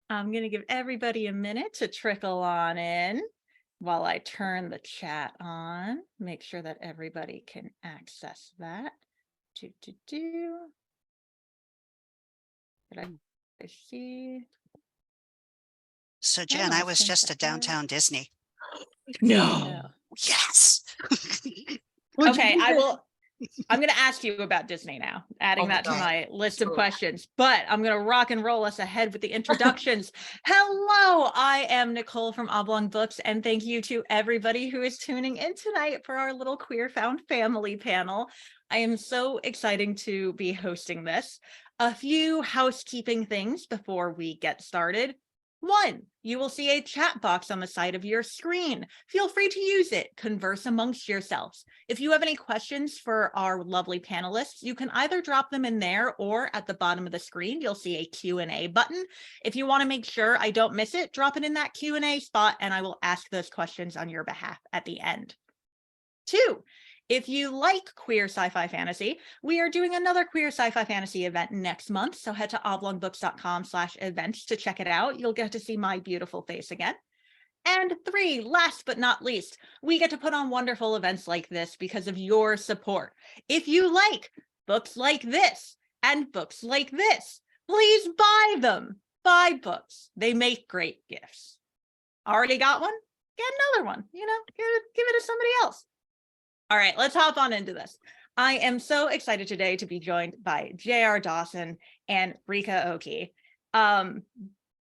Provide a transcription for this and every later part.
I'm going to give everybody a minute to trickle on in while I turn the chat on. Make sure that everybody can access that. Did I see? So Jen, I was just at Fantastic. Downtown Disney. No. Yes. Okay, I'm going to ask you about Disney now, adding that to my list of questions, but I'm going to rock and roll us ahead with the introductions. Hello, I am Nicole from Oblong Books, and thank you to everybody who is tuning in tonight for our little Queer Found Family panel. I am so excited to be hosting this. A few housekeeping things before we get started. 1, you will see a chat box on the side of your screen. Feel free to use it. Converse amongst yourselves. If you have any questions for our lovely panelists, you can either drop them in there or at the bottom of the screen, you'll see a Q&A button. If you want to make sure I don't miss it, drop it in that Q&A spot and I will ask those questions on your behalf at the end. 2, if you like queer sci-fi fantasy, we are doing another queer sci-fi fantasy event next month. So head to oblongbooks.com/events to check it out. You'll get to see my beautiful face again. And 3, last but not least, we get to put on wonderful events like this because of your support. If you like books like this and books like this, please buy them. Buy books. They make great gifts. Already got one? Get another one. Give it to somebody else. All right, let's hop on into this. I am so excited today to be joined by J.R. Dawson and Ryka Aoki.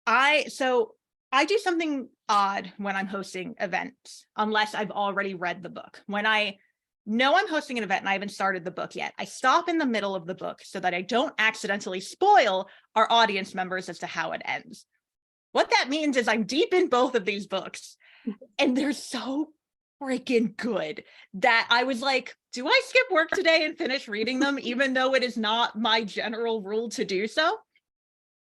I do something odd when I'm hosting events, unless I've already read the book. When I know I'm hosting an event and I haven't started the book yet, I stop in the middle of the book so that I don't accidentally spoil our audience members as to how it ends. What that means is I'm deep in both of these books, and they're so freaking good that I was like, do I skip work today and finish reading them, even though it is not my general rule to do so?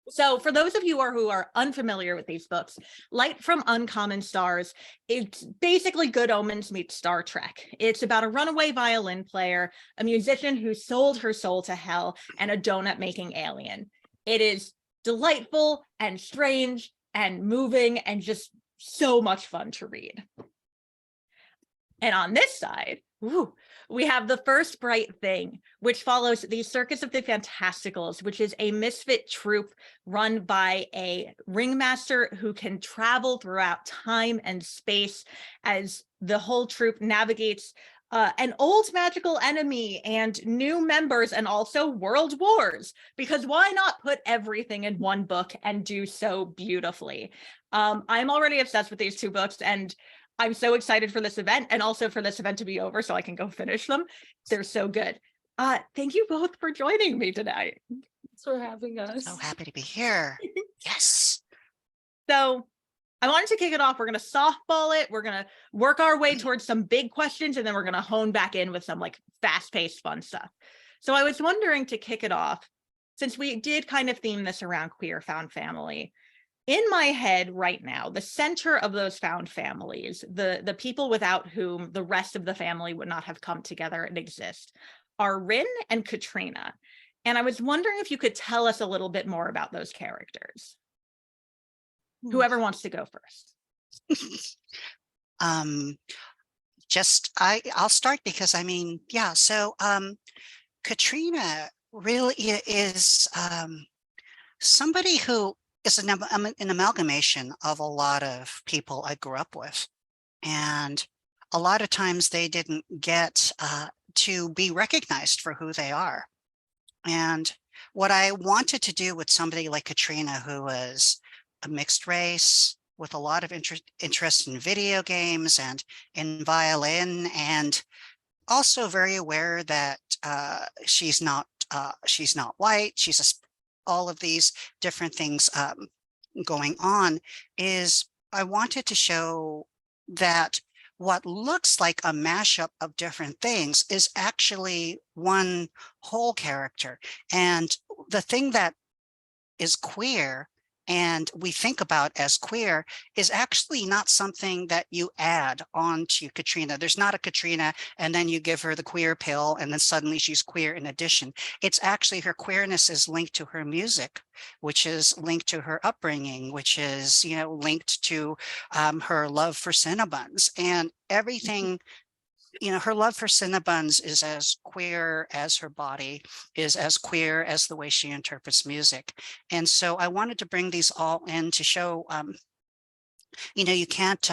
So for those of you who are unfamiliar with these books, Light from Uncommon Stars, it's basically Good Omens meets Star Trek. It's about a runaway violin player, a musician who sold her soul to hell, and a donut-making alien. It is delightful and strange and moving and just so much fun to read. And on this side, we have The First Bright Thing, which follows the Circus of the Fantasticals, which is a misfit troupe run by a ringmaster who can travel throughout time and space as the whole troupe navigates an old magical enemy and new members and also world wars, because why not put everything in one book and do so beautifully? I'm already obsessed with these two books, and I'm so excited for this event and also for this event to be over so I can go finish them. They're so good. Thank you both for joining me tonight. Thanks for having us. So happy to be here. Yes. So I wanted to kick it off. We're going to softball it. We're going to work our way towards some big questions, and then we're going to hone back in with some like fast-paced fun stuff. So I was wondering, to kick it off, since we did kind of theme this around queer found family, in my head right now, the center of those found families, the people without whom the rest of the family would not have come together and exist, are Rin and Katrina. And I was wondering if you could tell us a little bit more about those characters. Whoever wants to go first. I'll start because so Katrina really is somebody who is an amalgamation of a lot of people I grew up with. And a lot of times they didn't get to be recognized for who they are. And what I wanted to do with somebody like Katrina, who was a mixed race with a lot of interest in video games and in violin, and also very aware that she's not white, all of these different things going on, is I wanted to show that what looks like a mashup of different things is actually one whole character. And the thing that is queer and we think about as queer is actually not something that you add on to Katrina. There's not a Katrina and then you give her the queer pill and then suddenly she's queer in addition. It's actually her queerness is linked to her music, which is linked to her upbringing, which is, linked to her love for Cinnabons and everything. Her love for Cinnabons is as queer as her body, is as queer as the way she interprets music. And so I wanted to bring these all in to show, you can't,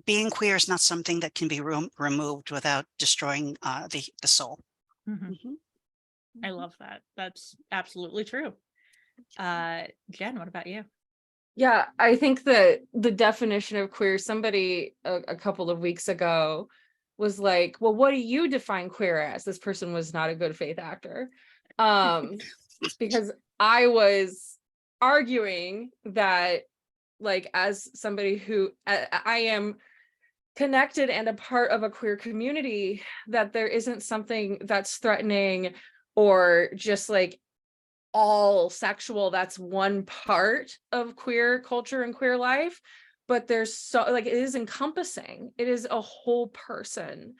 being queer is not something that can be removed without destroying the soul. Mhm. Mhm. I love that. That's absolutely true. Jen, what about you? Yeah, I think that the definition of queer, somebody a couple of weeks ago was like, well, what do you define queer as? This person was not a good faith actor. Because I was arguing that, like, as somebody who I am connected and a part of a queer community, that there isn't something that's threatening or just like all sexual. That's one part of queer culture and queer life, but there's so, like, it is encompassing. It is a whole person.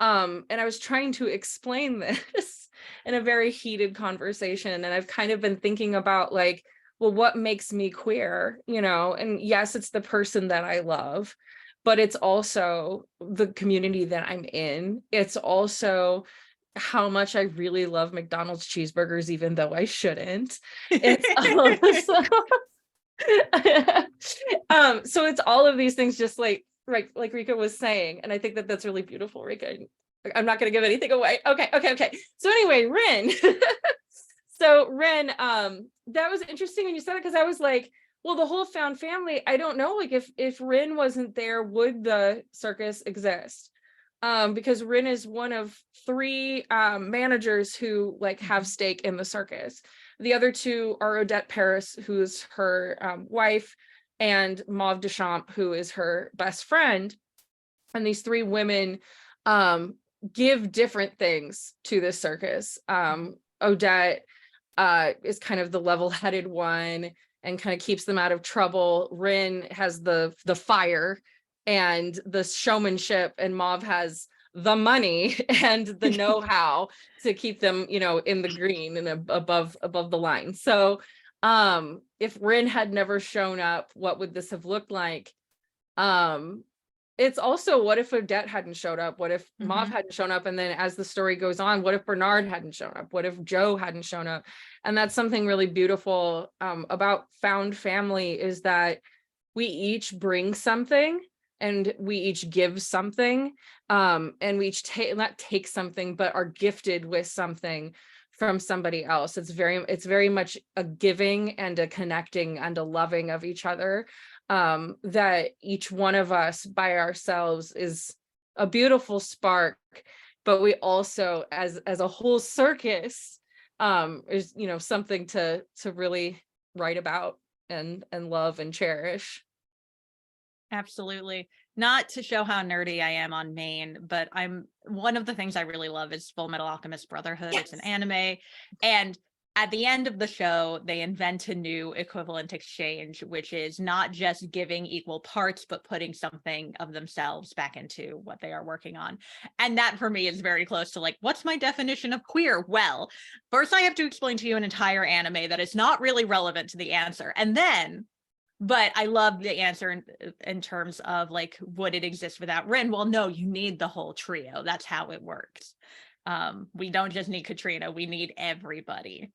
And I was trying to explain this in a very heated conversation, and I've kind of been thinking about, like, well, what makes me queer, and yes, it's the person that I love, but it's also the community that I'm in. It's also how much I really love McDonald's cheeseburgers, even though I shouldn't. It's so it's all of these things, just like Rika was saying, and I think that that's really beautiful, Rika. I'm not going to give anything away. Okay. So anyway, Rin. So Rin, that was interesting when you said it, because I was like, well, the whole found family, I don't know, like, if Rin wasn't there, would the circus exist? Because Rin is one of 3 managers who, like, have stake in the circus. The other 2 are Odette Paris, who's her wife, and Mauve Deschamps, who is her best friend. And these 3 women give different things to this circus. Odette is kind of the level-headed one and kind of keeps them out of trouble. Rin has the fire and the showmanship, and Mauve has the money and the know-how to keep them, in the green and above the line. So if Rin had never shown up, what would this have looked like? It's also, what if Odette hadn't showed up? What if Mauve hadn't shown up? And then as the story goes on, what if Bernard hadn't shown up? What if Joe hadn't shown up? And that's something really beautiful about found family, is that we each bring something and we each give something, and we each not take something, but are gifted with something from somebody else. It's very much a giving and a connecting and a loving of each other, that each one of us by ourselves is a beautiful spark, but we also, as a whole circus, is, something to really write about and love and cherish. Absolutely. Not to show how nerdy I am on Maine, but one of the things I really love is Full Metal Alchemist Brotherhood. Yes. It's an anime. And at the end of the show, they invent a new equivalent exchange, which is not just giving equal parts, but putting something of themselves back into what they are working on. And that for me is very close to, like, what's my definition of queer? Well, first I have to explain to you an entire anime that is not really relevant to the answer. And then, but I love the answer in terms of, like, would it exist without Rin? Well, no, you need the whole trio. That's how it works. We don't just need Katrina, we need everybody.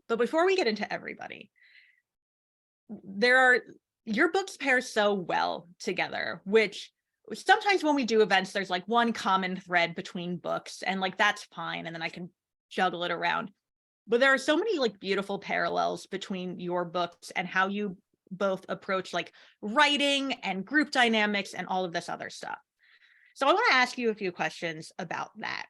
But before we get into everybody, your books pair so well together, which sometimes when we do events, there's like one common thread between books, and like that's fine, and then I can juggle it around. But there are so many like beautiful parallels between your books and how you both approach like writing and group dynamics and all of this other stuff. So I want to ask you a few questions about that.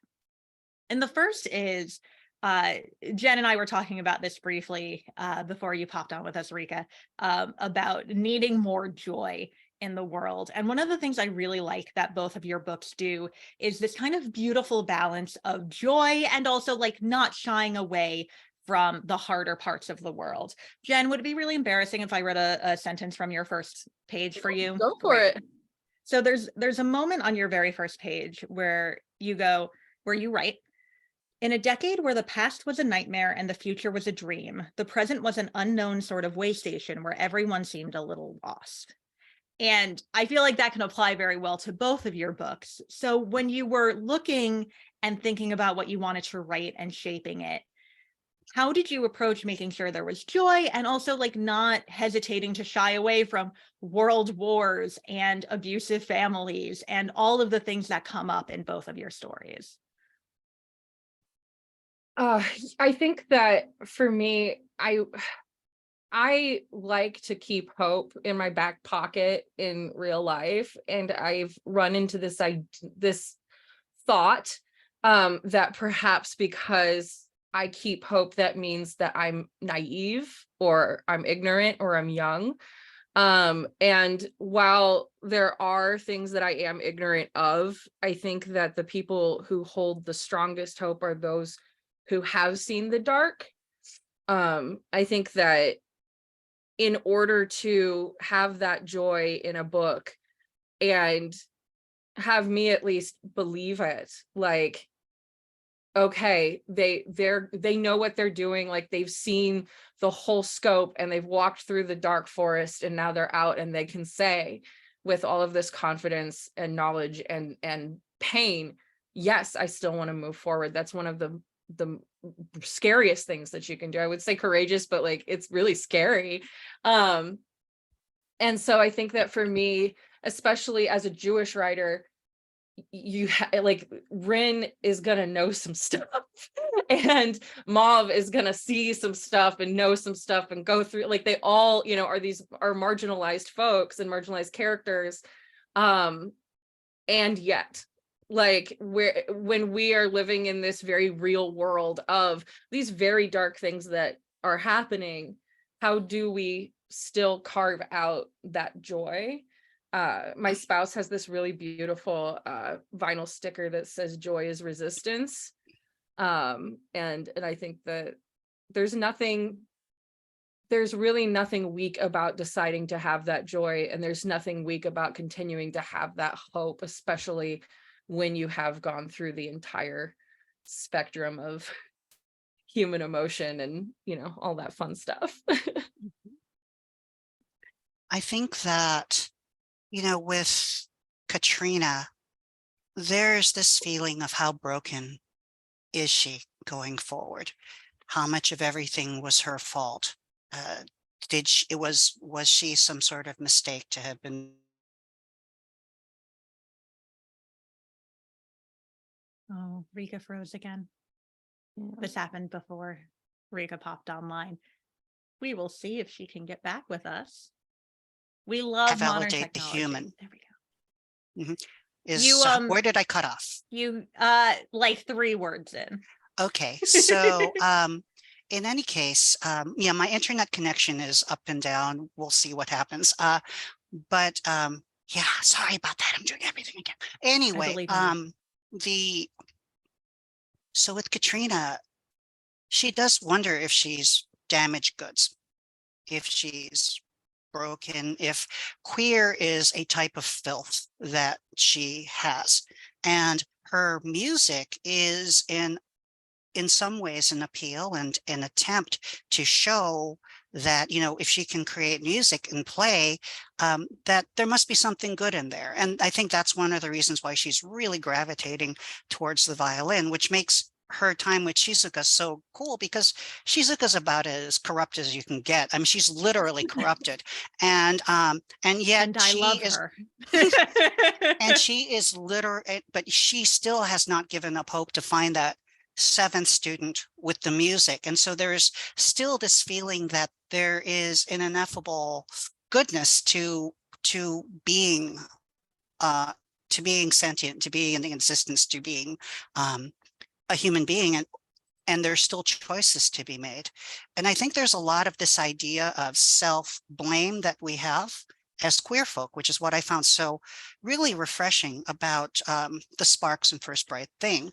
And the first is, Jen and I were talking about this briefly before you popped on with us, Rika, about needing more joy in the world. And one of the things I really like that both of your books do is this kind of beautiful balance of joy and also like not shying away from the harder parts of the world. Jen, would it be really embarrassing if I read a sentence from your first page for you? Go for Great. it. So there's a moment on your very first page where you write, in a decade where the past was a nightmare and the future was a dream, the present was an unknown sort of way station where everyone seemed a little lost. And I feel like that can apply very well to both of your books. So when you were looking and thinking about what you wanted to write and shaping it, how did you approach making sure there was joy and also like not hesitating to shy away from world wars and abusive families and all of the things that come up in both of your stories? I think that for me, I like to keep hope in my back pocket in real life, and I've run into this thought that perhaps because I keep hope, that means that I'm naive or I'm ignorant or I'm young. And while there are things that I am ignorant of, I think that the people who hold the strongest hope are those who have seen the dark. I think that in order to have that joy in a book and have me at least believe it, like, okay, they know what they're doing, like they've seen the whole scope and they've walked through the dark forest and now they're out and they can say with all of this confidence and knowledge and pain, yes, I still want to move forward. That's one of the scariest things that you can do. I would say courageous, but like it's really scary. And so I think that for me, especially as a Jewish writer, like Rin is gonna know some stuff and Mauve is gonna see some stuff and know some stuff and go through, like they all, are marginalized folks and marginalized characters. And yet, like when we are living in this very real world of these very dark things that are happening, how do we still carve out that joy? My spouse has this really beautiful vinyl sticker that says joy is resistance. And I think that there's really nothing weak about deciding to have that joy, and there's nothing weak about continuing to have that hope, especially when you have gone through the entire spectrum of human emotion and, all that fun stuff. I think that, with Katrina, there's this feeling of how broken is she going forward? How much of everything was her fault? Was she some sort of mistake to have been? Oh, Ryka froze again. Yeah. This happened before Ryka popped online. We will see if she can get back with us. We love modern validate the technology. human. There we go. Where did I cut off? You like 3 words in. Okay, so in any case, my internet connection is up and down. We'll see what happens. But sorry about that. I'm doing everything again. Anyway, so with Katrina, she does wonder if she's damaged goods, if she's broken, if queer is a type of filth that she has. And her music is in some ways an appeal and an attempt to show that, if she can create music and play, that there must be something good in there. And I think that's one of the reasons why she's really gravitating towards the violin, which makes her time with Shizuka so cool, because Shizuka's about as corrupt as you can get. I mean, she's literally corrupted. And yet I love her. And she is literally, but she still has not given up hope to find that 7th student with the music. And so there's still this feeling that there is an ineffable goodness to being sentient, to being in the existence, to being a human being, and there's still choices to be made. And I think there's a lot of this idea of self-blame that we have as queer folk, which is what I found so really refreshing about the Sparks and First Bright thing,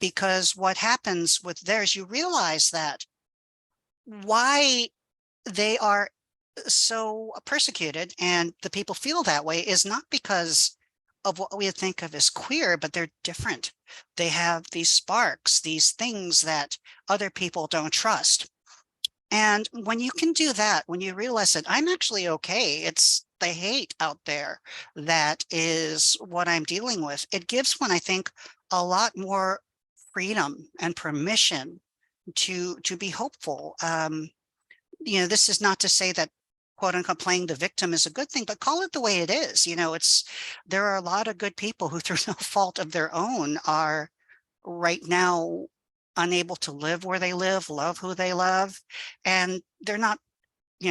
because what happens with theirs, you realize that why they are so persecuted and the people feel that way is not because of what we think of as queer, but they're different. They have these sparks, these things that other people don't trust. And when you can do that, when you realize that I'm actually okay, it's the hate out there that is what I'm dealing with. It gives one, I think, a lot more freedom and permission to be hopeful. This is not to say that quote unquote playing the victim is a good thing, but call it the way it is. There are a lot of good people who through no fault of their own are right now unable to live where they live, love who they love, and they're not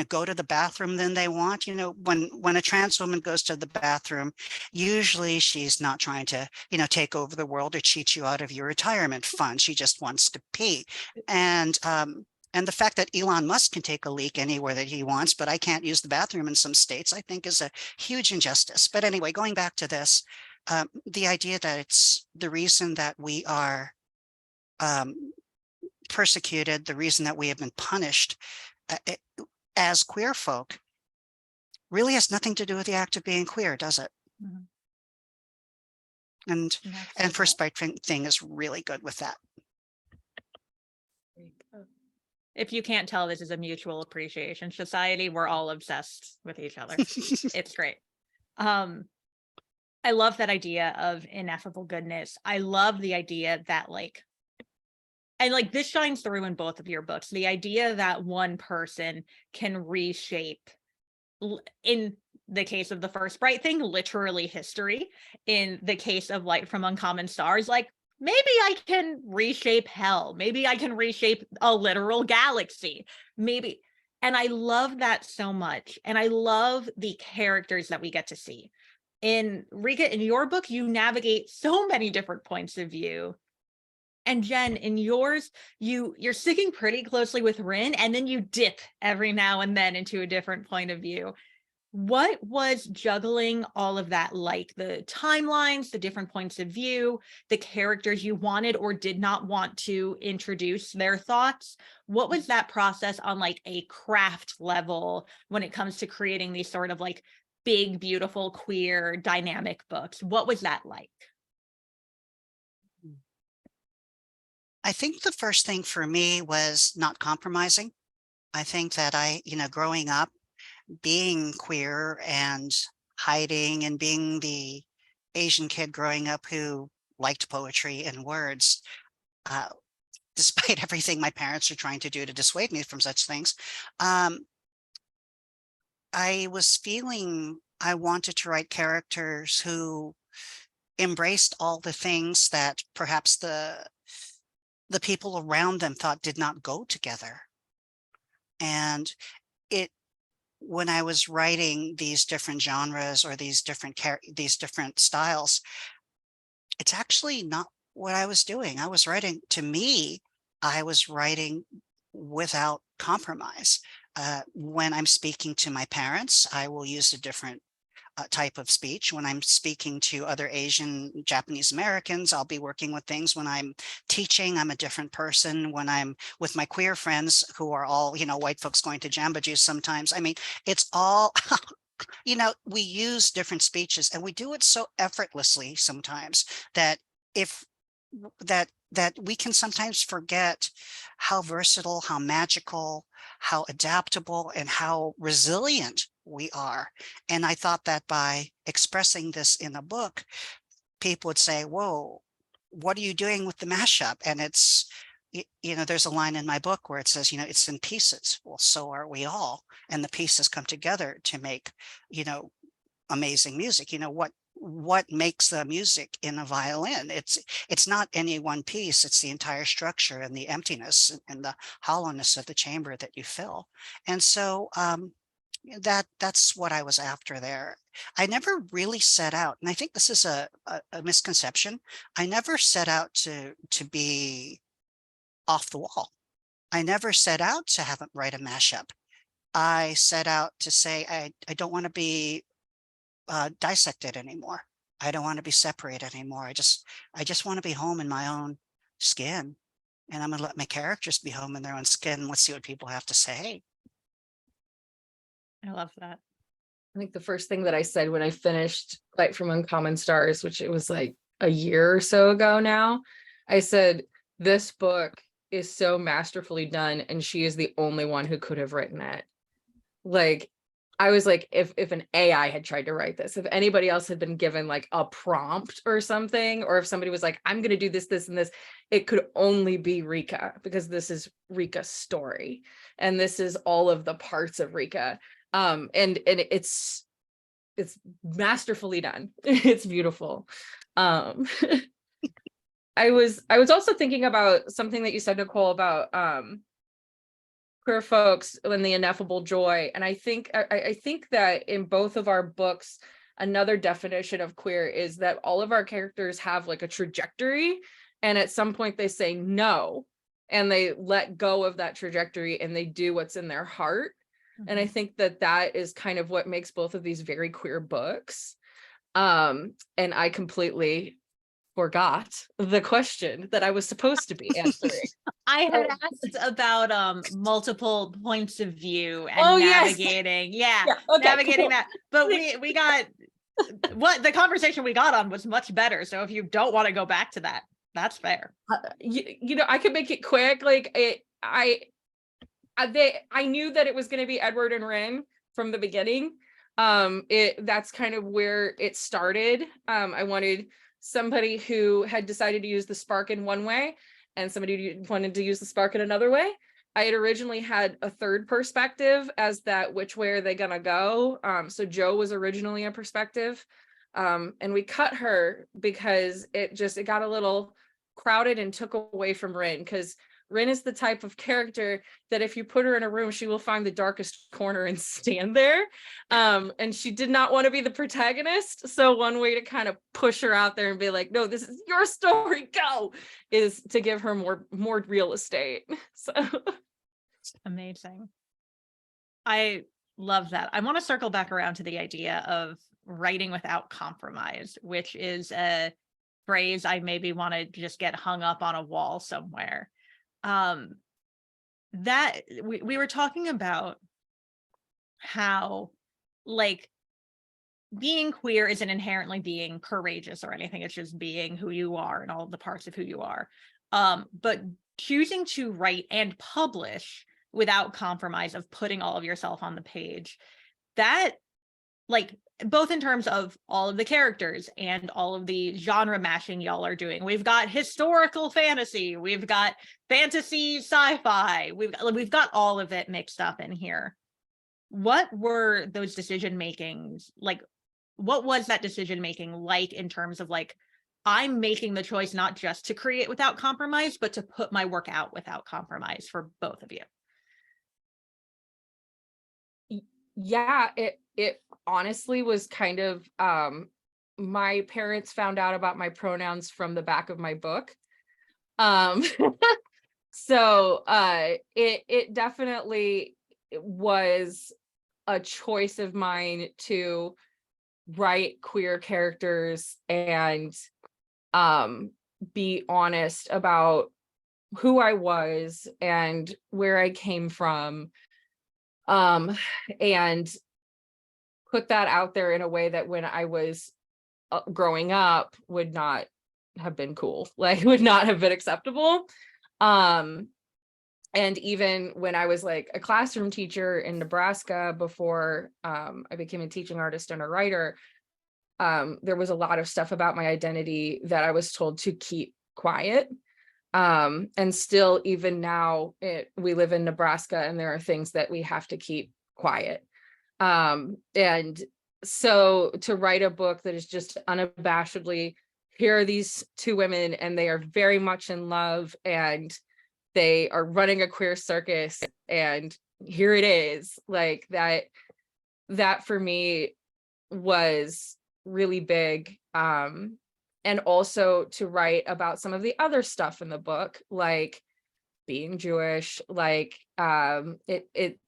go to the bathroom than they want. When a trans woman goes to the bathroom, usually she's not trying to take over the world or cheat you out of your retirement fund. She just wants to pee. And the fact that Elon Musk can take a leak anywhere that he wants, but I can't use the bathroom in some states, I think is a huge injustice. But anyway, going back to this, the idea that it's the reason that we are persecuted, the reason that we have been punished as queer folk really has nothing to do with the act of being queer, does it? Mhm. And That's so Respite thing is really good with that. If you can't tell, this is a mutual appreciation society. We're all obsessed with each other. It's great. I love that idea of ineffable goodness. I love the idea that and this shines through in both of your books, the idea that one person can reshape, in the case of the first bright thing, literally history. In the case of Light from Uncommon Stars, maybe I can reshape hell. Maybe I can reshape a literal galaxy. Maybe. And I love that so much. And I love the characters that we get to see. In Ryka, in your book, you navigate so many different points of view. And Jen, in yours, you're sticking pretty closely with Rin, and then you dip every now and then into a different point of view. What was juggling all of that like? The timelines, the different points of view, the characters you wanted or did not want to introduce their thoughts. What was that process on a craft level when it comes to creating these sort of big, beautiful, queer, dynamic books? What was that like? I think the first thing for me was not compromising. I think that growing up, being queer and hiding and being the Asian kid growing up who liked poetry and words, uh, despite everything my parents are trying to do to dissuade me from such things, I was feeling I wanted to write characters who embraced all the things that perhaps the people around them thought did not go together. And it when I was writing these different genres or these different styles, it's actually not what I was doing. I was writing without compromise. When I'm speaking to my parents, I will use a different type of speech. When I'm speaking to other Asian, Japanese Americans, I'll be working with things. When I'm teaching, I'm a different person. When I'm with my queer friends who are all, white folks going to Jamba Juice sometimes. I mean, it's all, we use different speeches and we do it so effortlessly sometimes that if that we can sometimes forget how versatile, how magical, how adaptable, and how resilient we are. And I thought that by expressing this in a book, people would say, whoa, what are you doing with the mashup? And there's a line in my book where it says, it's in pieces. Well, so are we all. And the pieces come together to make, amazing music. What makes the music in a violin? It's not any one piece, it's the entire structure and the emptiness and the hollowness of the chamber that you fill. And so that's what I was after there. I never really set out, and I think this is a misconception. I never set out to be off the wall. I never set out to write a mashup. I set out to say, I don't want to be dissected anymore. I don't want to be separated anymore. I just want to be home in my own skin and I'm going to let my characters be home in their own skin. Let's see what people have to say. I love that. I think the first thing that I said when I finished Light from Uncommon Stars, which it was like a year or so ago now, I said, this book is so masterfully done, and she is the only one who could have written it. Like, I was like, if an AI had tried to write this, if anybody else had been given like a prompt or something, or if somebody was like, I'm going to do this, this, and this, it could only be Ryka, because this is Ryka's story. And this is all of the parts of Ryka. And it's masterfully done. It's beautiful. I was also thinking about something that you said, Nicole, about queer folks and the ineffable joy. And I think that in both of our books, another definition of queer is that all of our characters have like a trajectory, and at some point they say no, and they let go of that trajectory and they do what's in their heart. And I think that that is kind of what makes both of these very queer books. And I completely forgot the question that I was supposed to be answering. I had asked about multiple points of view and Oh, yes. navigating. Okay, cool. navigating that. But we got what the conversation we got on was much better. So if you don't want to go back to that, that's fair. You know, I could make it quick. Like I knew that it was going to be Edward and Rin from the beginning. That's kind of where it started. I wanted somebody who had decided to use the spark in one way, and somebody who wanted to use the spark in another way. I had originally had a third perspective as that which way are they gonna go. So Jo was originally a perspective, and we cut her because it got a little crowded and took away from Rin, because Rin is the type of character that if you put her in a room, she will find the darkest corner and stand there. And she did not want to be the protagonist. So one way to kind of push her out there and be like, no, this is your story, go, is to give her more real estate. So amazing. I love that. I want to circle back around to the idea of writing without compromise, which is a phrase I maybe want to just get hung up on a wall somewhere. That we were talking about how like being queer isn't inherently being courageous or anything. It's just being who you are and all the parts of who you are. But choosing to write and publish without compromise of putting all of yourself on the page, that like both in terms of all of the characters and all of the genre mashing y'all are doing. We've got historical fantasy, we've got fantasy sci-fi, we've got all of it mixed up in here. What were those decision makings like? What was that decision making like in terms of like, I'm making the choice not just to create without compromise, but to put my work out without compromise for both of you? Yeah, it honestly was kind of my parents found out about my pronouns from the back of my book. So it definitely was a choice of mine to write queer characters and be honest about who I was and where I came from, and put that out there in a way that when I was growing up would not have been cool, like would not have been acceptable. And even when I was like a classroom teacher in Nebraska before I became a teaching artist and a writer, there was a lot of stuff about my identity that I was told to keep quiet. And still, even now, we live in Nebraska and there are things that we have to keep quiet. And so to write a book that is just unabashedly, here are these two women and they are very much in love and they are running a queer circus and here it is, like that for me was really big. And also to write about some of the other stuff in the book, like being Jewish, like it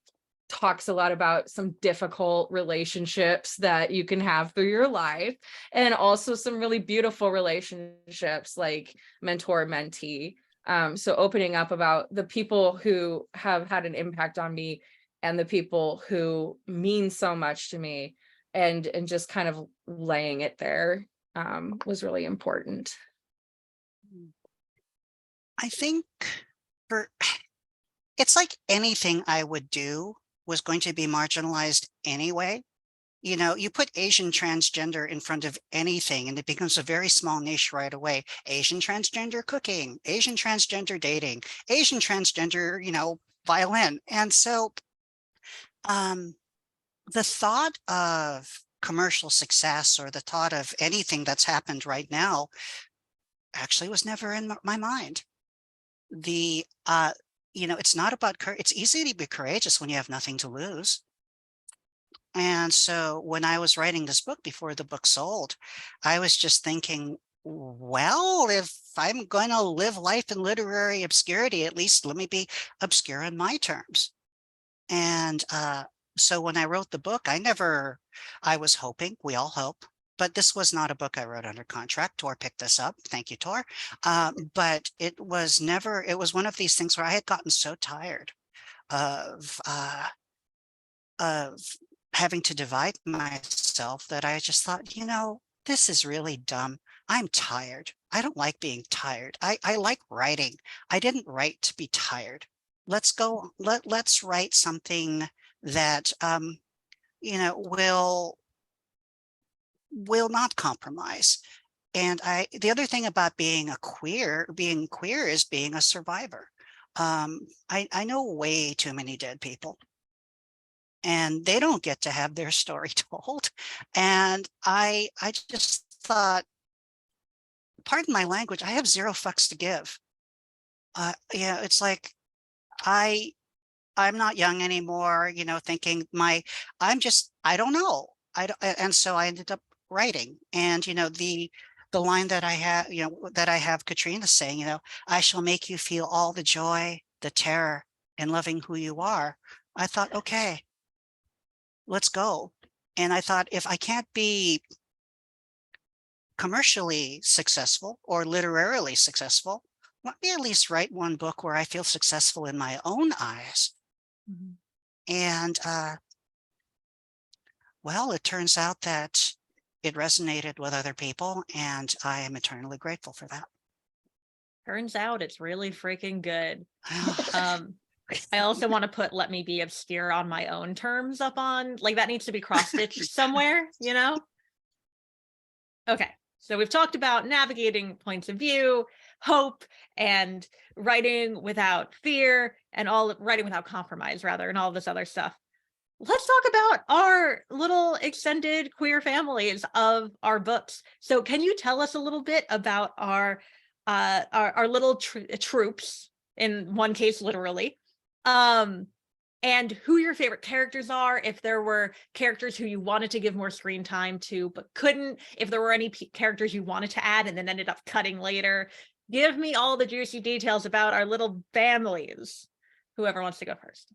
talks a lot about some difficult relationships that you can have through your life, and also some really beautiful relationships like mentor-mentee. So opening up about the people who have had an impact on me and the people who mean so much to me, and just kind of laying it there was really important. I think for it's like anything I would do was going to be marginalized anyway. You know, you put Asian transgender in front of anything and it becomes a very small niche right away. Asian transgender cooking, Asian transgender dating, Asian transgender, violin. And so the thought of commercial success or the thought of anything that's happened right now actually was never in my mind. The it's not about it's easy to be courageous when you have nothing to lose. And so when I was writing this book before the book sold, I was just thinking, well, if I'm going to live life in literary obscurity, at least let me be obscure on my terms. And so when I wrote the book, I was hoping, we all hope, but this was not a book I wrote under contract. Tor picked this up. Thank you, Tor. But it was one of these things where I had gotten so tired of having to divide myself that I just thought, this is really dumb. I'm tired. I don't like being tired. I like writing. I didn't write to be tired. Let's write something that, will not compromise. And the other thing about being queer is being a survivor. I know way too many dead people, and they don't get to have their story told. And I just thought, pardon my language, I have zero fucks to give. It's like I'm not young anymore, thinking I don't know. And so I ended up writing. And, the line that I have Katrina saying, I shall make you feel all the joy, the terror, and loving who you are. I thought, okay, let's go. And I thought, if I can't be commercially successful or literarily successful, let me at least write one book where I feel successful in my own eyes. Mm-hmm. And well, it turns out that it resonated with other people, and I am eternally grateful for that. Turns out it's really freaking good. I also want to put "Let Me Be Obscure" on my own terms up on, like, that needs to be cross-stitched somewhere, Okay, so we've talked about navigating points of view, hope, and writing without fear, and writing without compromise, rather, and all this other stuff. Let's talk about our little extended queer families of our books. So can you tell us a little bit about our little troops, in one case literally, and who your favorite characters are, if there were characters who you wanted to give more screen time to but couldn't, if there were any characters you wanted to add and then ended up cutting later. Give me all the juicy details about our little families. Whoever wants to go first.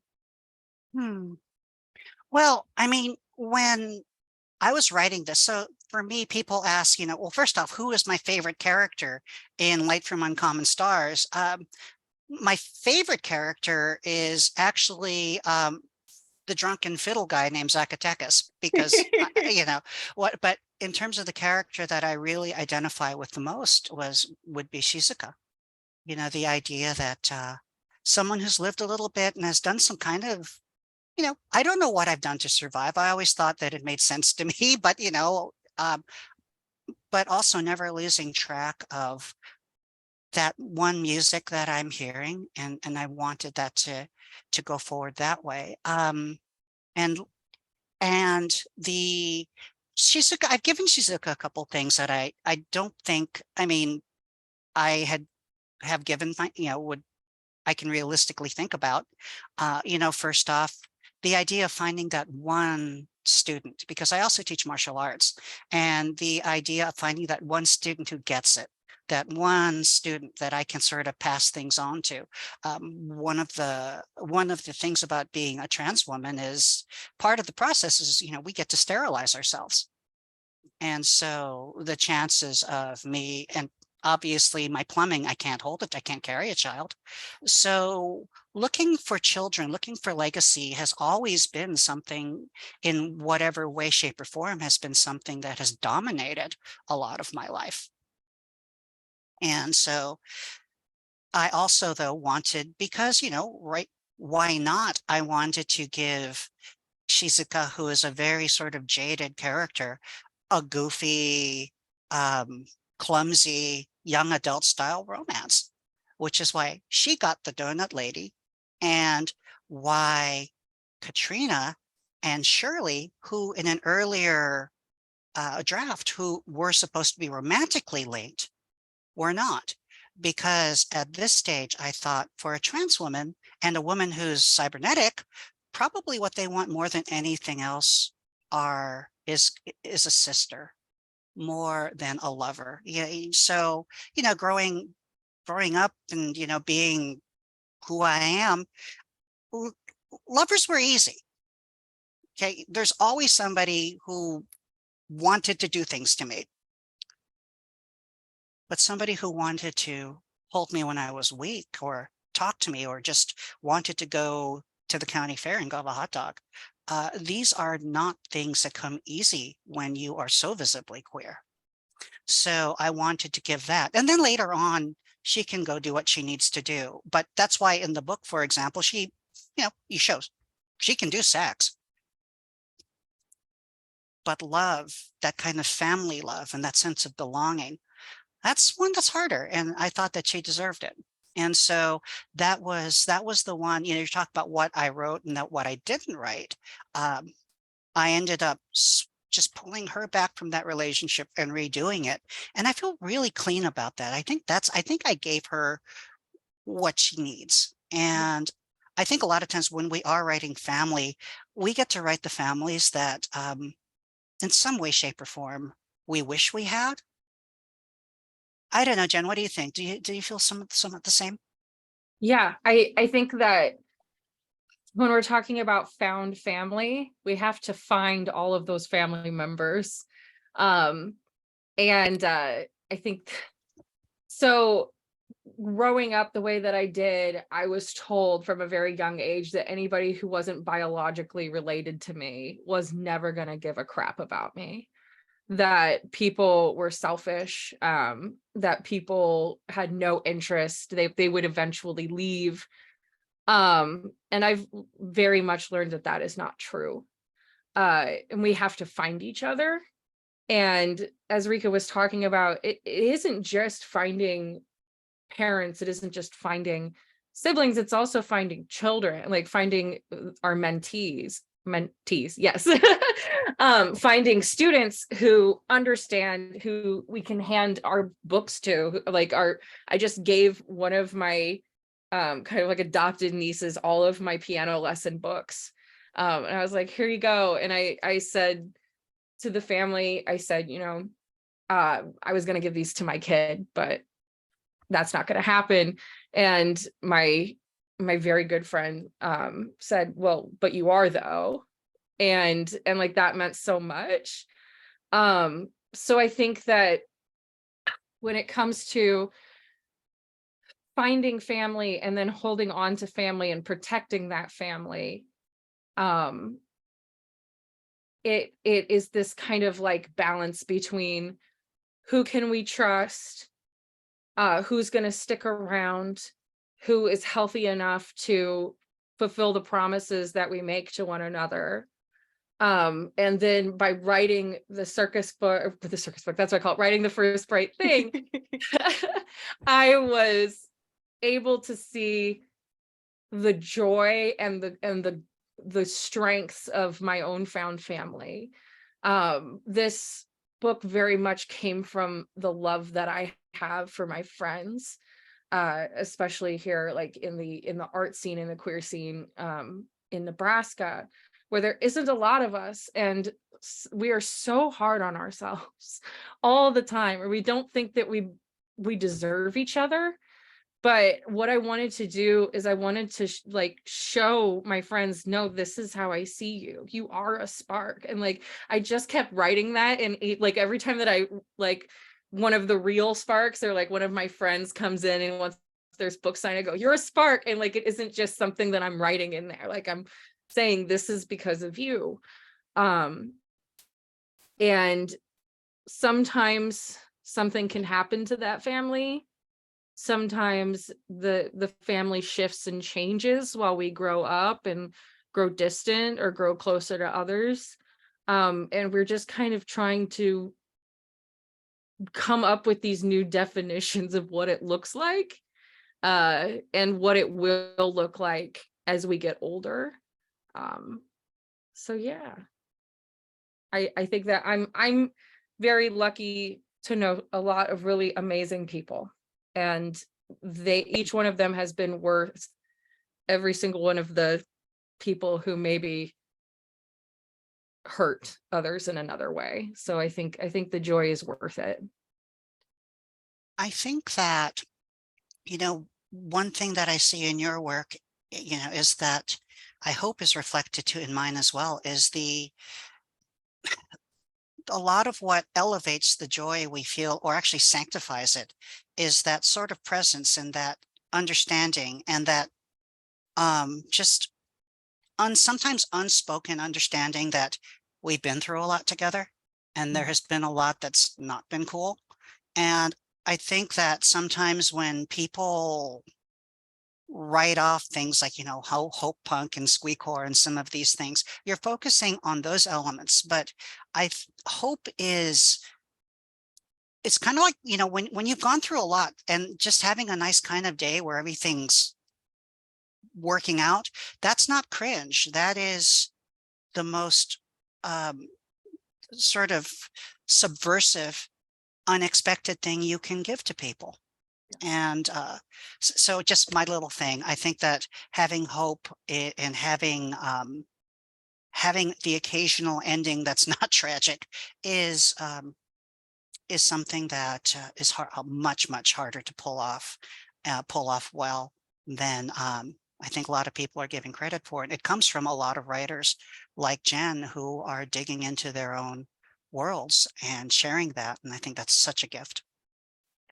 Well, I mean, when I was writing this, so for me, people ask, well, first off, who is my favorite character in Light from Uncommon Stars? My favorite character is actually the drunken fiddle guy named Zacatecas, because, but in terms of the character that I really identify with the most would be Shizuka. The idea that someone who's lived a little bit and has done some kind of, I don't know what I've done to survive. I always thought that it made sense to me, but, but also never losing track of that one music that I'm hearing. And I wanted that to go forward that way. And the Shizuka, I've given Shizuka a couple things that I don't think, I have given my, I can realistically think about. First off, the idea of finding that one student, because I also teach martial arts, and the idea of finding that one student who gets it, that one student that I can sort of pass things on to. One of the things about being a trans woman is part of the process is, we get to sterilize ourselves. And so the chances of me, and obviously my plumbing, I can't hold it, I can't carry a child. So looking for children, looking for legacy has always been something, in whatever way, shape, or form, has been something that has dominated a lot of my life. And so I also, though, wanted, because, right, why not? I wanted to give Shizuka, who is a very sort of jaded character, a goofy, um, clumsy, young adult style romance, which is why she got the donut lady, and why Katrina and Shirley, who in an earlier draft, who were supposed to be romantically linked, were not. Because at this stage, I thought, for a trans woman and a woman who's cybernetic, probably what they want more than anything else is a sister, more than a lover. Yeah, so growing up and being who I am, l- lovers were easy. Okay, there's always somebody who wanted to do things to me, but somebody who wanted to hold me when I was weak, or talk to me, or just wanted to go to the county fair and go have a hot dog. These are not things that come easy when you are so visibly queer. So I wanted to give that. And then later on, she can go do what she needs to do. But that's why in the book, for example, you show she can do sex. But love, that kind of family love and that sense of belonging, that's one that's harder. And I thought that she deserved it. And so that was the one, you talk about what I wrote and that what I didn't write. I ended up just pulling her back from that relationship and redoing it. And I feel really clean about that. I think I gave her what she needs. And I think a lot of times when we are writing family, we get to write the families that in some way, shape, or form, we wish we had. I don't know, Jen, what do you think? Do you feel somewhat the same? Yeah, I think that when we're talking about found family, we have to find all of those family members. Um, and I think so. Growing up the way that I did, I was told from a very young age that anybody who wasn't biologically related to me was never going to give a crap about me, that people were selfish, that people had no interest, they would eventually leave. And I've very much learned that that is not true. And we have to find each other. And as Ryka was talking about, it isn't just finding parents, it isn't just finding siblings, it's also finding children, like finding our mentees, yes. Finding students who understand, who we can hand our books to, like I just gave one of my kind of like adopted nieces all of my piano lesson books, and I was like, here you go. And I said to the family, I said, I was going to give these to my kid, but that's not going to happen. And my very good friend said, well, but you are, though. And like that meant so much. So I think that when it comes to finding family and then holding on to family and protecting that family, it is this kind of like balance between who can we trust, who's going to stick around, who is healthy enough to fulfill the promises that we make to one another. And then by writing the circus book, that's what I call it, writing the first bright thing, I was able to see the joy and the strengths of my own found family. This book very much came from the love that I have for my friends, especially here, like in the art scene, in the queer scene, in Nebraska, where there isn't a lot of us, and we are so hard on ourselves all the time, or we don't think that we deserve each other. But what I wanted to do is I wanted to show my friends, no, this is how I see you. You are a spark. And like, I just kept writing that. And like every time that I like one of the real sparks, or like one of my friends comes in and wants there's book sign, I go, you're a spark. And like, it isn't just something that I'm writing in there. Like I'm saying, this is because of you. And sometimes something can happen to that family. Sometimes the family shifts and changes while we grow up and grow distant or grow closer to others. And we're just kind of trying to come up with these new definitions of what it looks like, and what it will look like as we get older. So yeah, I think that I'm very lucky to know a lot of really amazing people, and each one of them has been worth every single one of the people who maybe hurt others in another way. So I think the joy is worth it. I think that, one thing that I see in your work, is that I hope is reflected too in mine as well, is a lot of what elevates the joy we feel, or actually sanctifies it, is that sort of presence and that understanding, and that just sometimes unspoken understanding that we've been through a lot together, and there has been a lot that's not been cool. And I think that sometimes when people write off things like, hope punk and squeakcore and some of these things, you're focusing on those elements. But hope is, it's kind of like, when you've gone through a lot and just having a nice kind of day where everything's working out, that's not cringe. That is the most sort of subversive, unexpected thing you can give to people. And so just my little thing, I think that having hope and having the occasional ending that's not tragic is something that is much harder to pull off well than I think a lot of people are giving credit for it. It comes from a lot of writers like Jen, who are digging into their own worlds and sharing that. And I think that's such a gift.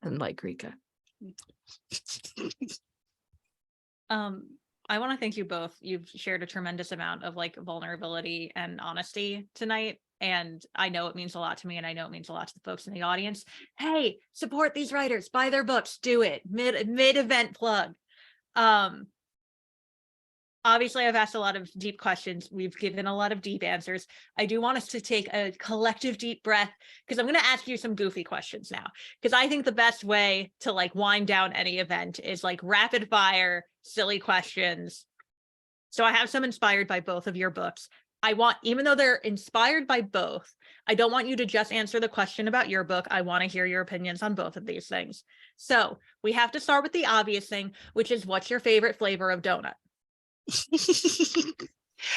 And like Ryka. I want to thank you both. You've shared a tremendous amount of like vulnerability and honesty tonight. And I know it means a lot to me, and I know it means a lot to the folks in the audience. Hey, support these writers, buy their books, do it. Mid-event plug. Obviously, I've asked a lot of deep questions. We've given a lot of deep answers. I do want us to take a collective deep breath, because I'm going to ask you some goofy questions now, because I think the best way to like wind down any event is like rapid fire, silly questions. So I have some inspired by both of your books. I want, even though they're inspired by both, I don't want you to just answer the question about your book. I want to hear your opinions on both of these things. So we have to start with the obvious thing, which is, what's your favorite flavor of donut?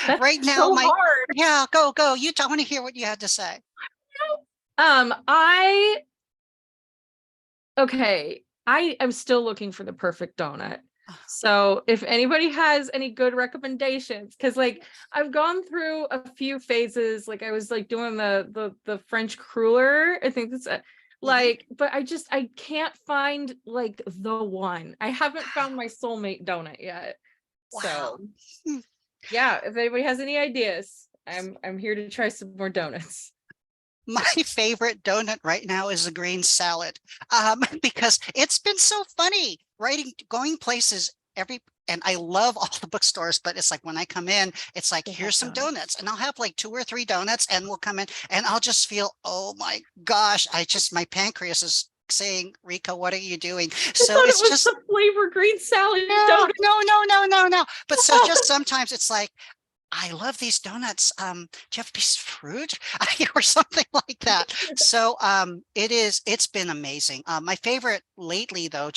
Right now, so hard. Yeah, go. I want to hear what you had to say. I am still looking for the perfect donut. So if anybody has any good recommendations, because like I've gone through a few phases, like I was like doing the French cruller, I think that's like, but I can't find like the one. I haven't found my soulmate donut yet. Wow. So yeah, if anybody has any ideas, I'm here to try some more donuts. My favorite donut right now is a green salad, because it's been so funny going places and I love all the bookstores, but it's like when I come in, it's like, here's some donuts, and I'll have like 2 or 3 donuts, and we'll come in and I'll just feel, oh my gosh, my pancreas is saying, Ryka, what are you doing? So it's just the flavor green salad. No. But so just sometimes it's like, I love these donuts. Do you have a piece of fruit or something like that? So it's been amazing. My favorite lately, though,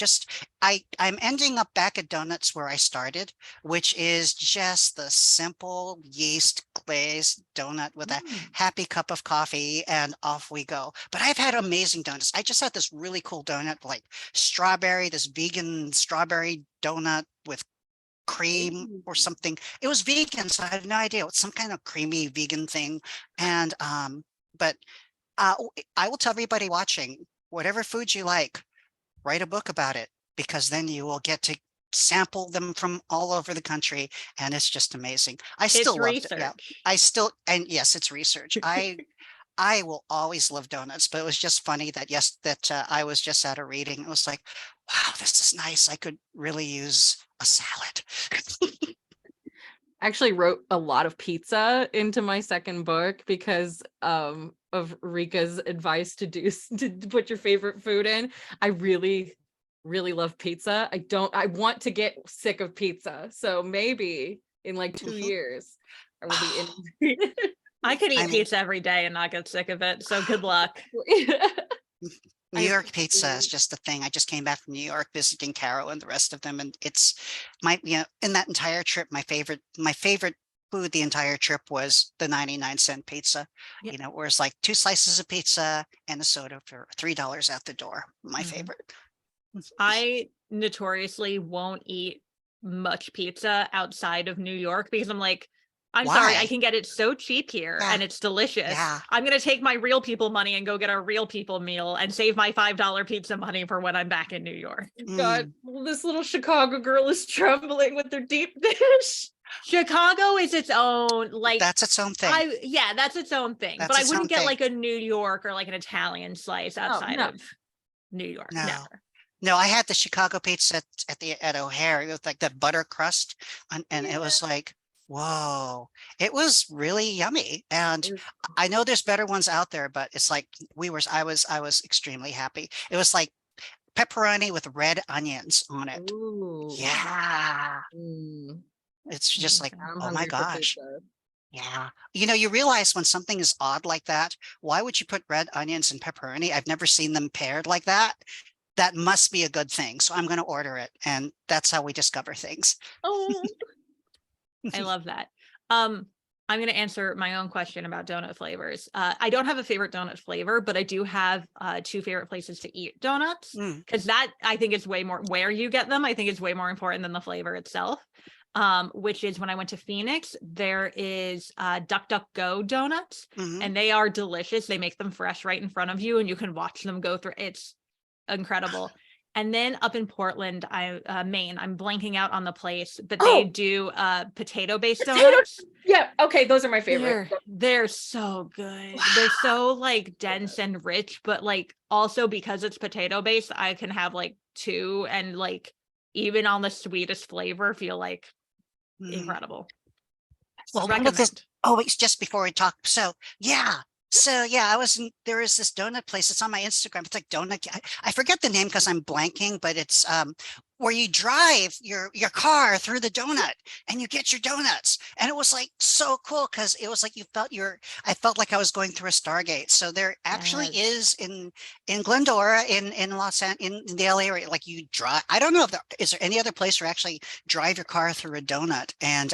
I'm ending up back at donuts where I started, which is just the simple yeast glazed donut with a happy cup of coffee, and off we go. But I've had amazing donuts. I just had this really cool donut, like this vegan strawberry donut with cream or something. It was vegan, so I had no idea. It's some kind of creamy vegan thing. And but I will tell everybody watching, whatever food you like, write a book about it, because then you will get to sample them from all over the country, and it's just amazing. I It's still loved it. Yeah, research. and yes, it's research. I will always love donuts, but it was just funny that I was just at a reading. It was like, wow, this is nice. I could really use a salad. Actually wrote a lot of pizza into my second book because of Rika's advice to put your favorite food in. I really love pizza. I want to get sick of pizza. So maybe in like 2 years I will be in. I could eat I mean- pizza every day and not get sick of it. So good luck. New York pizza is just the thing. I just came back from New York visiting Carol and the rest of them, and it's in that entire trip, my favorite food the entire trip was the 99-cent pizza. Yep. Where it's like 2 slices of pizza and a soda for $3 at the door. My Mhm. favorite. I notoriously won't eat much pizza outside of New York because I'm like, I'm sorry, Why? I can get it so cheap here Yeah. and it's delicious. Yeah. I'm going to take my real people money and go get a real people meal and save my $5 pizza money for when I'm back in New York. God, this little Chicago girl is trembling with their deep dish. Chicago is its own, like, That's its own thing. that's its own thing. That's But I its own wouldn't get thing. like a New York or like an Italian slice outside no. of New York. No. Never. No, I had the Chicago pizza at O'Hare with like the butter crust, and it was like, whoa, it was really yummy. And I know there's better ones out there, but it's like I was extremely happy. It was like pepperoni with red onions on it. Ooh. Yeah. Mm. It's just like, I'm oh my hungry for gosh. pizza. Yeah. You realize when something is odd like that, why would you put red onions and pepperoni? I've never seen them paired like that. That must be a good thing. So I'm going to order it. And that's how we discover things. Oh, I love that. I'm going to answer my own question about donut flavors. I don't have a favorite donut flavor, but I do have 2 favorite places to eat donuts, because that I think is way more where you get them. I think is way more important than the flavor itself. Which is when I went to Phoenix, there is Duck Duck Go donuts, and they are delicious. They make them fresh right in front of you, and you can watch them go through. It's incredible. And then up in Portland, Maine, I'm blanking out on the place, but they do potato-based donuts. Yeah, okay, those are my favorite. They're so good. Wow. They're so like dense and rich, but like also because it's potato-based, I can have like 2 and like even on the sweetest flavor feel like incredible. Well, wait, just before we talk. So yeah, there is this donut place. It's on my Instagram. It's like donut. I forget the name because I'm blanking, but it's where you drive your car through the donut and you get your donuts. And it was like so cool because it was like I felt like I was going through a Stargate. So there actually is in Glendora, in the LA area, like you drive. I don't know if is there any other place where you actually drive your car through a donut. And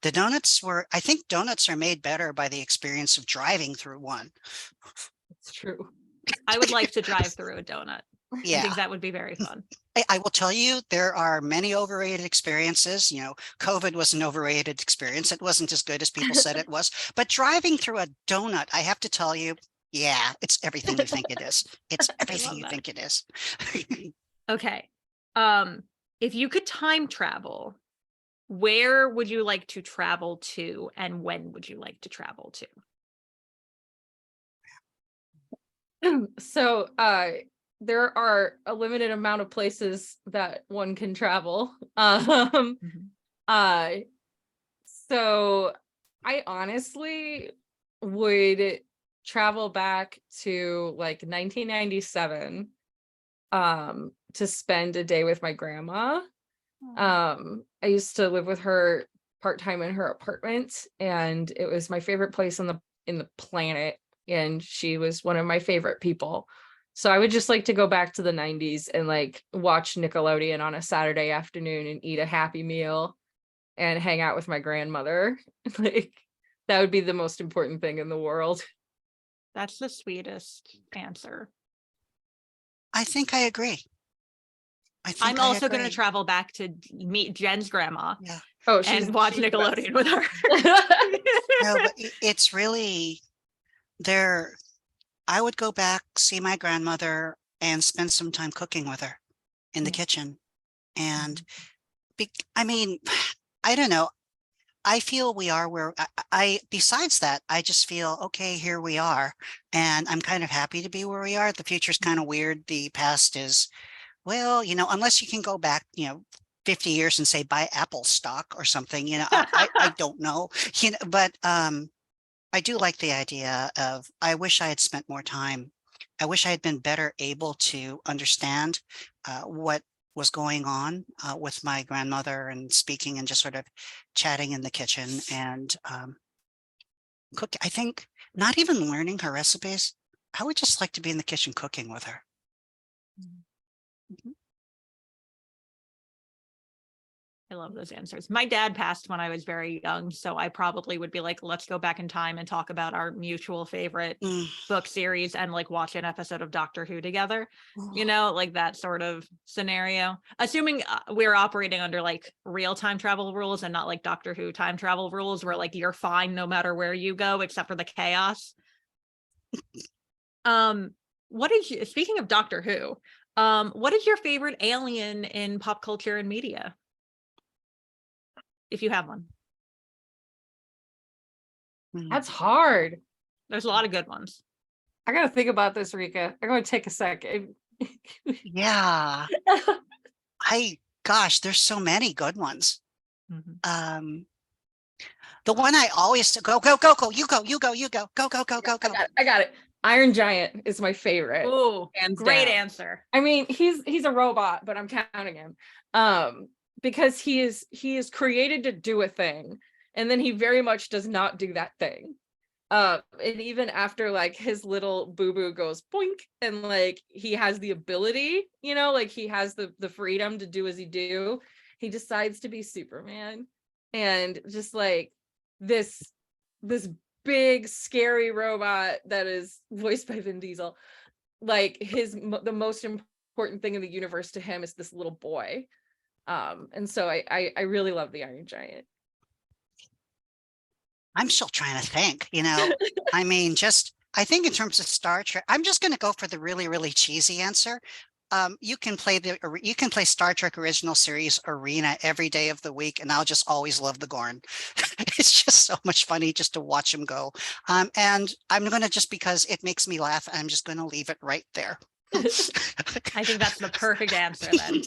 the donuts I think donuts are made better by the experience of driving through one. It's true. I would like to drive through a donut. Yeah. I think that would be very fun. I will tell you, there are many overrated experiences. COVID was an overrated experience. It wasn't as good as people said it was. But driving through a donut, I have to tell you, yeah, it's everything you think it is. It's everything you think it is. Okay. If you could time travel, where would you like to travel to, and when would you like to travel to? So, there are a limited amount of places that one can travel. So I honestly would travel back to like 1997 to spend a day with my grandma. I used to live with her part-time in her apartment, and it was my favorite place in the planet, and she was one of my favorite people. So I would just like to go back to the 90s and like watch Nickelodeon on a Saturday afternoon and eat a Happy Meal and hang out with my grandmother. Like that would be the most important thing in the world. That's the sweetest answer. I think I agree. I'm also going to travel back to meet Jen's grandma. Yeah. And watch Nickelodeon with her. No, but it's really there. I would go back, see my grandmother, and spend some time cooking with her in the Yeah. kitchen. And I mean, I don't know. I feel we are where besides that, I just feel, okay, here we are. And I'm kind of happy to be where we are. The future's kind of weird. The past is, well, unless you can go back, 50 years and say buy Apple stock or something, I don't know, but I do like the idea of, I wish I had spent more time. I wish I had been better able to understand what was going on with my grandmother and speaking and just sort of chatting in the kitchen and cook. I think not even learning her recipes. I would just like to be in the kitchen cooking with her. Mhm. I love those answers. My dad passed when I was very young, so I probably would be like, let's go back in time and talk about our mutual favorite book series and like watch an episode of Doctor Who together, like that sort of scenario. Assuming we're operating under like real time travel rules and not like Doctor Who time travel rules where like you're fine no matter where you go except for the chaos. Speaking of Doctor Who, what is your favorite alien in pop culture and media? If you have one. That's hard. There's a lot of good ones. I gotta think about this, Rika. I'm gonna take a second. Yeah. Gosh, there's so many good ones. The one I always go, you go. I got it. Iron Giant is my favorite. Oh, great answer. I mean, he's a robot, but I'm counting him. Because he is created to do a thing, and then he very much does not do that thing. And even after like his little boo-boo goes boink and like he has the ability, like he has the freedom to do as he do, he decides to be Superman. And just like this big scary robot that is voiced by Vin Diesel, like the most important thing in the universe to him is this little boy. And so I really love the Iron Giant. I'm still trying to think, I mean, I think in terms of Star Trek, I'm just going to go for the really, really cheesy answer. You can play Star Trek original series Arena every day of the week, and I'll just always love the Gorn. It's just so much funny just to watch him go. And I'm going to, just because it makes me laugh, I'm just going to leave it right there. I think that's the perfect answer then.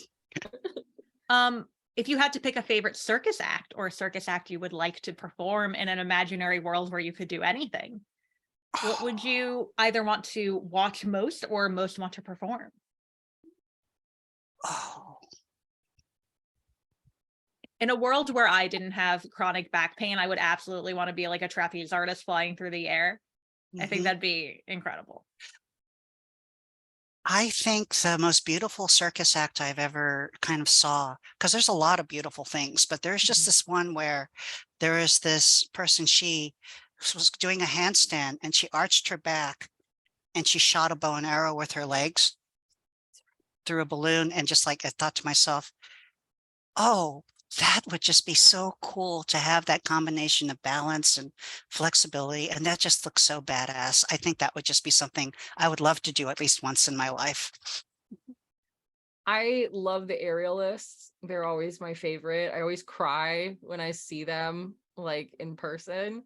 If you had to pick a favorite circus act or circus act you would like to perform in an imaginary world where you could do anything, what would you either want to watch most or most want to perform? In a world where I didn't have chronic back pain, I would absolutely want to be like a trapeze artist flying through the air. I think that'd be incredible. I think the most beautiful circus act I've ever kind of saw, because there's a lot of beautiful things, but there's just this one where there is this person, she was doing a handstand and she arched her back and she shot a bow and arrow with her legs through a balloon. And just like, I thought to myself, oh, that would just be so cool to have that combination of balance and flexibility. And that just looks so badass. I think that would just be something I would love to do at least once in my life. I love the aerialists. They're always my favorite. I always cry when I see them like in person.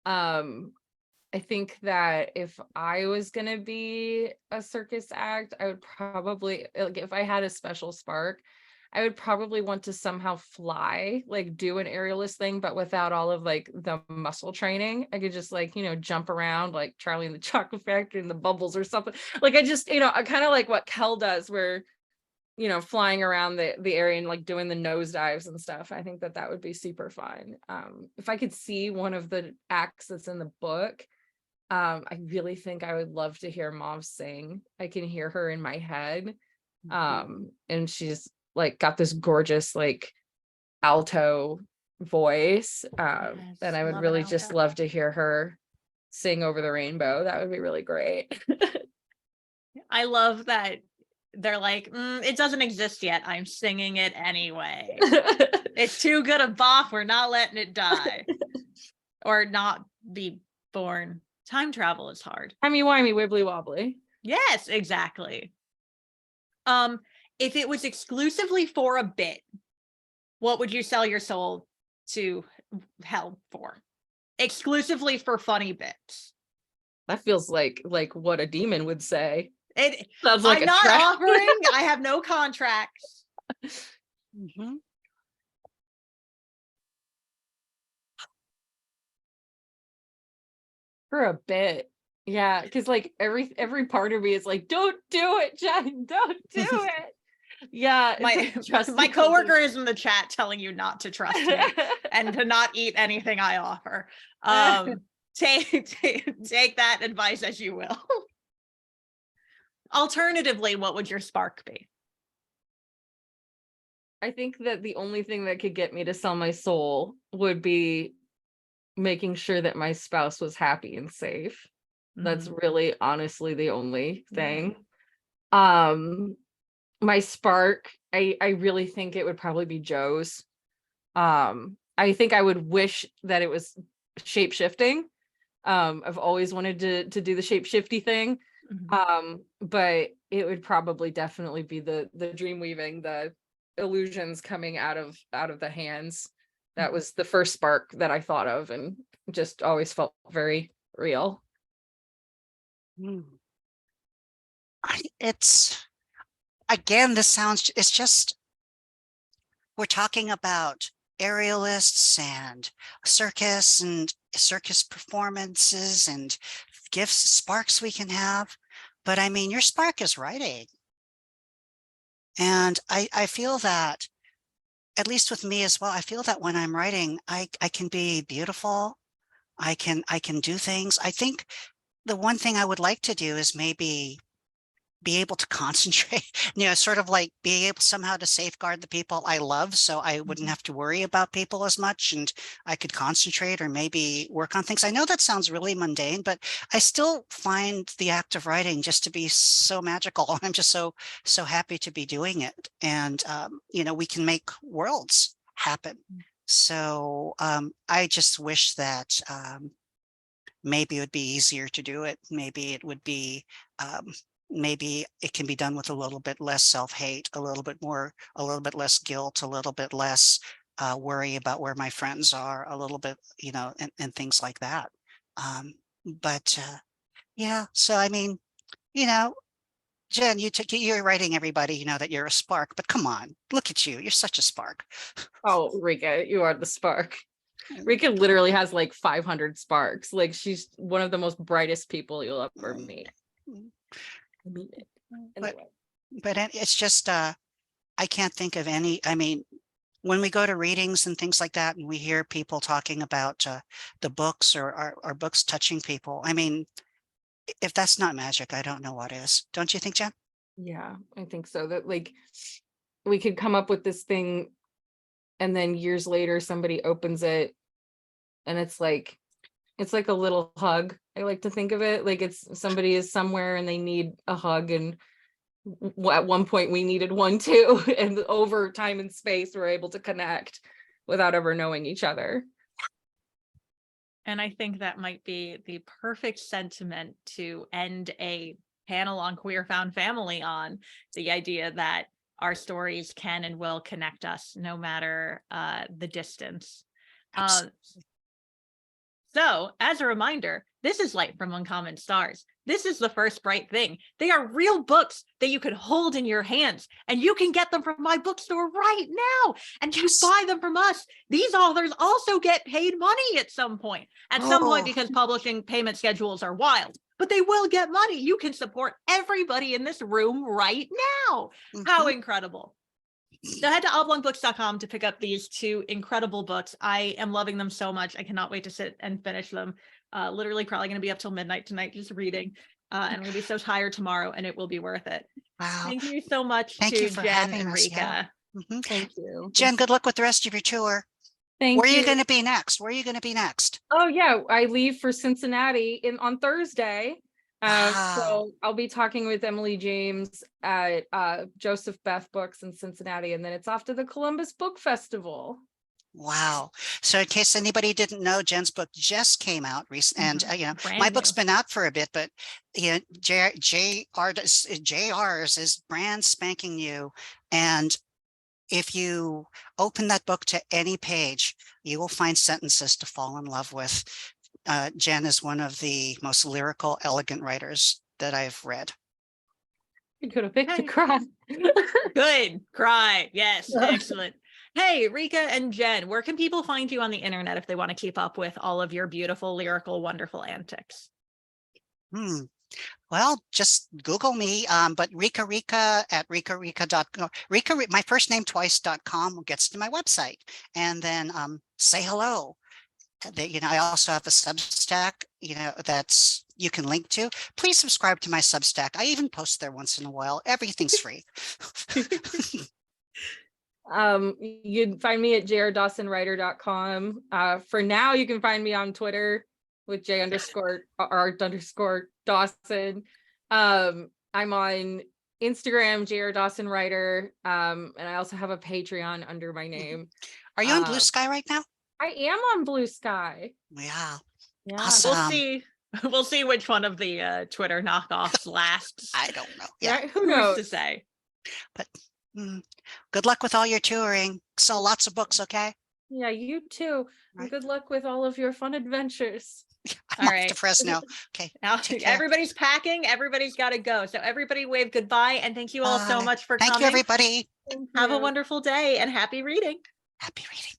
I think that if I was gonna be a circus act, I would probably, like, if I had a special spark, I would probably want to somehow fly, like do an aerialist thing, but without all of like the muscle training. I could just like, jump around like Charlie in the Chocolate Factory and the Bubbles or something. Like I just, I kind of like what Kel does where, flying around the area and like doing the nosedives and stuff. I think that would be super fun. If I could see one of the acts that's in the book, I really think I would love to hear Mauve sing. I can hear her in my head. And she's like got this gorgeous like alto voice. And I would really just love to hear her sing Over the Rainbow. That would be really great. I love that they're like, it doesn't exist yet. I'm singing it anyway. It's too good a bop. We're not letting it die or not be born. Time travel is hard. Timey-wimey, wibbly-wobbly. Yes, exactly. If it was exclusively for a bit, what would you sell your soul to hell for? Exclusively for funny bits. That feels like what a demon would say. It Sounds like I'm a not trap. offering. I have no contracts. Mhm. For a bit. Yeah, because like every part of me is like, don't do it, Jen, don't do it. Yeah, My trust my me. coworker is in the chat telling you not to trust me and to not eat anything I offer. Take that advice as you will. Alternatively, what would your spark be? I think that the only thing that could get me to sell my soul would be making sure that my spouse was happy and safe. That's really honestly the only thing. My spark, I really think it would probably be Joe's. I think I would wish that it was shape-shifting. I've always wanted to do the shape-shifty thing. But it would probably definitely be the dream weaving, the illusions coming out of the hands. That was the first spark that I thought of and just always felt very real. It's again, it's just, we're talking about aerialists and circus performances and gifts, sparks we can have. But I mean, your spark is writing. And I feel that, at least with me as well, I feel that when I'm writing, I can be beautiful. I can do things. I think the one thing I would like to do is maybe be able to concentrate, sort of like being able somehow to safeguard the people I love, so I wouldn't have to worry about people as much, and I could concentrate or maybe work on things. I know that sounds really mundane, but I still find the act of writing just to be so magical. I'm just so happy to be doing it. And, we can make worlds happen. So I just wish that maybe it would be easier to do it. Maybe it would be, maybe it can be done with a little bit less self-hate, a little bit less guilt, a little bit less worry about where my friends are, a little bit, and things like that. But yeah, so I mean, Jen, you're writing everybody, that you're a spark, but come on, look at you. You're such a spark. Oh, Rika, you are the spark. Rika literally has like 500 sparks. Like she's one of the most brightest people you'll ever meet. I mean it. Anyway. But it's just, I can't think of any, I mean, when we go to readings and things like that, and we hear people talking about the books or our books touching people, I mean, if that's not magic, I don't know what is. Don't you think, Jen? Yeah, I think so. That like we could come up with this thing and then years later somebody opens it and it's like a little hug. I like to think of it like it's somebody is somewhere and they need a hug, and at one point we needed one too, and over time and space we're able to connect without ever knowing each other. And I think that might be the perfect sentiment to end a panel on Queer Found Family on, the idea that our stories can and will connect us no matter the distance. So, as a reminder, this is Light from Uncommon Stars. This is the first bright thing. They are real books that you can hold in your hands, and you can get them from my bookstore right now. And you buy them from us. These authors also get paid money at some point. At some point, because publishing payment schedules are wild, but they will get money. You can support everybody in this room right now. How incredible. So head to oblongbooks.com to pick up these two incredible books. I am loving them so much. I cannot wait to sit and finish them. Literally probably going to be up till midnight tonight just reading. And I'm going to be so tired tomorrow, and it will be worth it. Wow. Thank you so much Thank to you for Jen having and us. Rika. Yeah. Thank you. Jen, good luck with the rest of your tour. Thank Where you. are you going to be next? Where are you going to be next? Oh yeah, I leave for Cincinnati on Thursday. Wow. So I'll be talking with Emily James at Joseph Beth Books in Cincinnati, and then it's off to the Columbus Book Festival. Wow. So in case anybody didn't know, Jen's book just came out recently, and Mhm. you know, Brand my book's new. been out for a bit, but you know, JR's is brand spanking new. And if you open that book to any page, you will find sentences to fall in love with. Jen is one of the most lyrical, elegant writers that I've read. You're gonna make me Hey. cry. Good. Cry. Yes. Excellent. Hey, Rika and Jen, where can people find you on the internet if they want to keep up with all of your beautiful, lyrical, wonderful antics? Hmm. Well, just Google me, but Rika at rikarika.com. My first name twice.com gets to my website. And then say hello. You know, I also have a Substack, you know, that's you can link to. Please subscribe to my Substack. I even post there once in a while. Everything's free. You can find me at jrdawsonwriter.com. For now, you can find me on Twitter with J_R_Dawson. I'm on Instagram, jrdawsonwriter. And I also have a Patreon under my name. Are you on Blue Sky right now? I am on Blue Sky. Yeah. Yeah. Awesome. We'll see. We'll see which one of the Twitter knockoffs lasts. I don't know. Yeah. Who Who's knows? to say? But good luck with all your touring. So lots of books, okay? Yeah, you too. And Right. good luck with all of your fun adventures. I'm All off to right. Fresno. Okay. Now Take care. everybody's packing. Everybody's got to go. So everybody wave goodbye. And thank you all so Bye. much for Thank coming. you, everybody. Thank Have a you. wonderful day and happy reading. Happy reading.